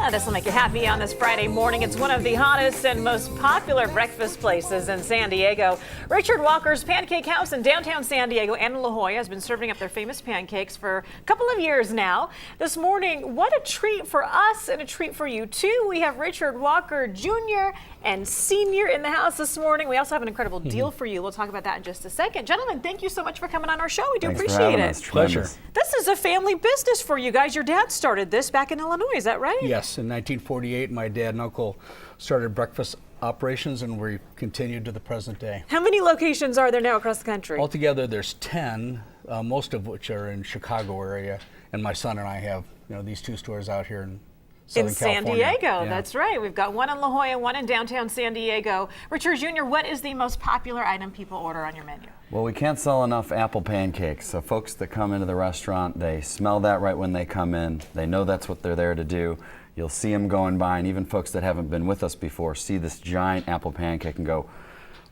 This will make you happy on this Friday morning. It's one of the hottest and most popular breakfast places in San Diego. Richard Walker's Pancake House in downtown San Diego and in La Jolla has been serving up their famous pancakes for a couple of years now. This morning, what a treat for us and a treat for you too. We have Richard Walker Jr. and Sr. in the house this morning. We also have an incredible deal for you. We'll talk about that in just a second. Gentlemen, thank you so much for coming on our show. We do appreciate it. Pleasure. This is a family business for you guys. Your dad started this back in Illinois, is that right? Yes, in 1948, my dad and uncle started breakfast operations, and we continued to the present day. How many locations are there now across the country? Altogether, there's 10, most of which are in Chicago area, and my son and I have, these two stores out here in Southern California. San Diego, Yeah. That's right. We've got one in La Jolla, one in downtown San Diego. Richard Jr., what is the most popular item people order on your menu? Well, we can't sell enough apple pancakes. So folks that come into the restaurant, they smell that right when they come in. They know that's what they're there to do. You'll see them going by, and even folks that haven't been with us before see this giant apple pancake and go,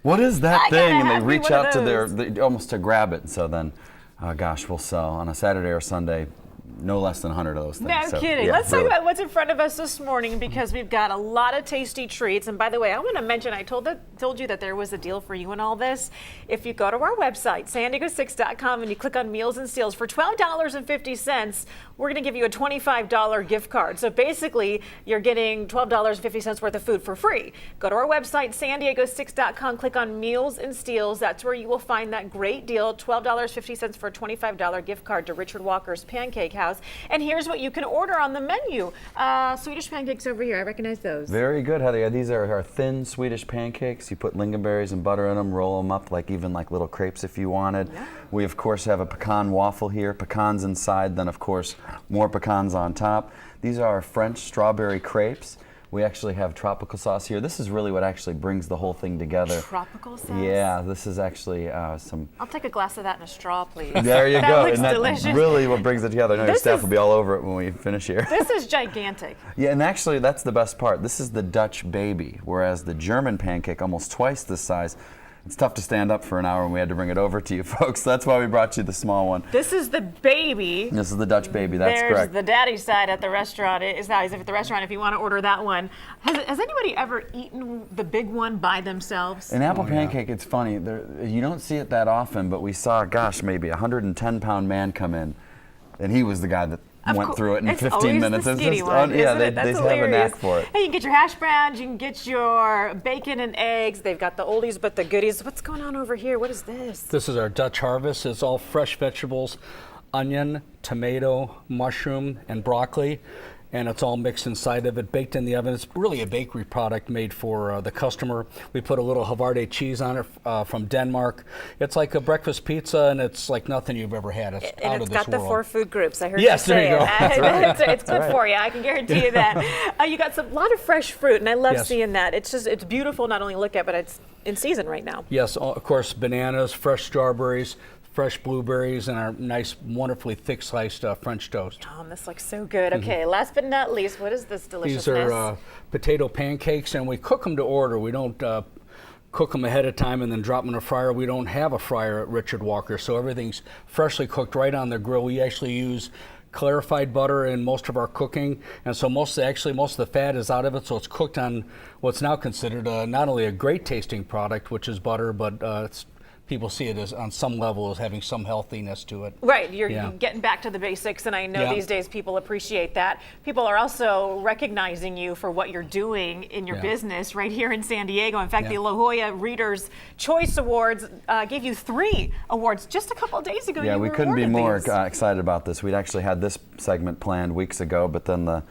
"What is that thing?" And they reach out to almost to grab it. And so then, gosh, we'll sell on a Saturday or Sunday no less than 100 of those things. No kidding. Yeah, Let's talk about what's in front of us this morning, because we've got a lot of tasty treats. And by the way, I want to mention, I told you that there was a deal for you in all this. If you go to our website, sandiego6.com, and you click on Meals and Steals, for $12.50, we're going to give you a $25 gift card. So basically, you're getting $12.50 worth of food for free. Go to our website, sandiego6.com, click on Meals and Steals. That's where you will find that great deal, $12.50 for a $25 gift card to Richard Walker's Pancake House. And here's what you can order on the menu. Swedish pancakes over here. I recognize those. Very good, Heather. These are our thin Swedish pancakes. You put lingonberries and butter in them, roll them up like little crepes if you wanted. Yeah. We, of course, have a pecan waffle here. Pecans inside, then, of course, more pecans on top. These are our French strawberry crepes. We actually have tropical sauce here. This is really what actually brings the whole thing together. Tropical sauce? Yeah, this is actually some... I'll take a glass of that in a straw, please. There you that go. Looks and that's delicious. Really what brings it together. I know your staff will be all over it when we finish here. This is gigantic. Yeah, and actually that's the best part. This is the Dutch baby, whereas the German pancake, almost twice this size. It's tough to stand up for an hour, and we had to bring it over to you folks. That's why we brought you the small one. This is the baby. This is the Dutch baby, that's correct. There's the daddy side at the restaurant. Is that at the restaurant if you want to order that one. Has anybody ever eaten the big one by themselves? An apple pancake, it's funny. You don't see it that often, but we saw, gosh, maybe a 110-pound man come in, and he was the guy that went through it in 15 minutes. The skinny one, yeah, they That's have a knack for it. Hey, you can get your hash browns, you can get your bacon and eggs. They've got the oldies but the goodies. What's going on over here? What is this? This is our Dutch harvest. It's all fresh vegetables, onion, tomato, mushroom, and broccoli. And it's all mixed inside of it, baked in the oven. It's really a bakery product made for the customer. We put a little Havarti cheese on it from Denmark. It's like a breakfast pizza, and it's like nothing you've ever had. It's out of this world. And it's got the 4 food groups. I heard yes, you say there you go. Right. It's good for you. I can guarantee you that. You got a lot of fresh fruit, and I love seeing that. It's beautiful not only to look at, but it's in season right now. Yes, of course, bananas, fresh strawberries, fresh blueberries, and our nice, wonderfully thick sliced French toast. This looks so good. Okay, last but not least, what is this deliciousness? These are potato pancakes, and we cook them to order. We don't cook them ahead of time and then drop them in a fryer. We don't have a fryer at Richard Walker, so everything's freshly cooked right on the grill. We actually use clarified butter in most of our cooking, and so most of the fat is out of it, so it's cooked on what's now considered not only a great tasting product, which is butter, but people see it as on some level as having some healthiness to it. Right, you're getting back to the basics, and I know these days people appreciate that. People are also recognizing you for what you're doing in your business right here in San Diego. In fact, the La Jolla Reader's Choice Awards gave you 3 awards just a couple of days ago. Yeah, we couldn't be more excited about this. We'd actually had this segment planned weeks ago, but then the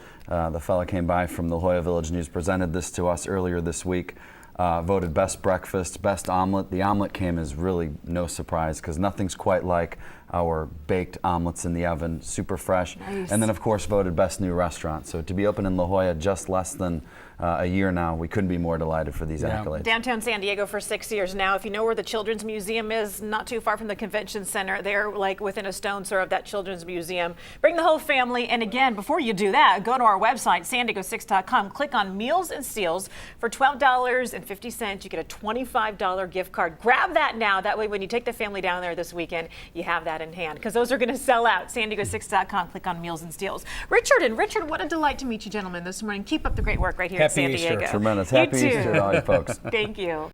fella came by from the La Jolla Village News, presented this to us earlier this week. Voted best breakfast, best omelet. The omelet came as really no surprise because nothing's quite like our baked omelets in the oven, super fresh. Nice. And then, of course, voted best new restaurant. So to be open in La Jolla just less than a year now, we couldn't be more delighted for these accolades. Downtown San Diego for 6 years now. If you know where the Children's Museum is, not too far from the convention center, they're like within a stone's throw of that Children's Museum. Bring the whole family. And again, before you do that, go to our website, sandiego6.com, click on Meals and Steals. For $12.50, you get a $25 gift card. Grab that now. That way, when you take the family down there this weekend, you have that in hand because those are going to sell out. San-Diego6.com. Click on Meals and Steals. Richard, what a delight to meet you, gentlemen, this morning. Keep up the great work right here in Happy San Easter. Diego. Tremendous. You Happy too. Easter to all you folks. Thank you.